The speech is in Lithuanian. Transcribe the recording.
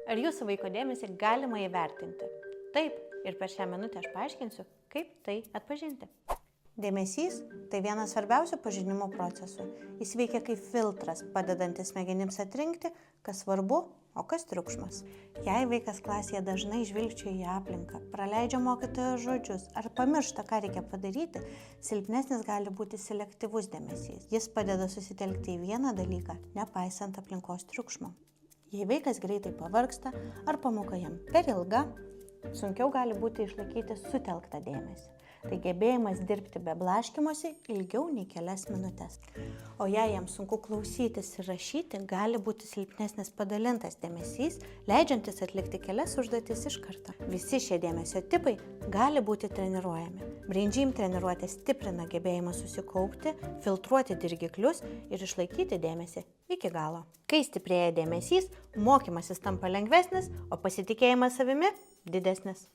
Ar jūsų vaiko dėmesį galima įvertinti? Taip, ir per šią minutę aš paaiškinsiu, kaip tai atpažinti. Dėmesys – tai vienas svarbiausių pažinimo procesų. Jis veikia kaip filtras, padedantis smegenims atrinkti, kas svarbu, o kas triukšmas. Jei vaikas klasėje dažnai žvilgčioja į aplinką, praleidžia mokytojo žodžius ar pamiršta, ką reikia padaryti, silpnesnis gali būti selektyvus dėmesys. Jis padeda susitelkti į vieną dalyką, nepaisant aplinkos triukšmo. Jei vaikas greitai pavargsta ar pamoka jam per ilga, sunkiau gali būti išlaikyti sutelktą dėmesį. Tai gebėjimas dirbti be blaškymosi ilgiau nei kelias minutės. O jei jam sunku klausytis ir rašyti, gali būti silpnesnis padalintas dėmesys, leidžiantis atlikti kelias užduotis iš karto. Visi šie dėmesio tipai gali būti treniruojami. Brain Gym treniruotė stiprina gebėjimą susikaupti, filtruoti dirgiklius ir išlaikyti dėmesį iki galo. Kai stiprėja dėmesys, mokymasis tampa lengvesnis, o pasitikėjimas savimi didesnis.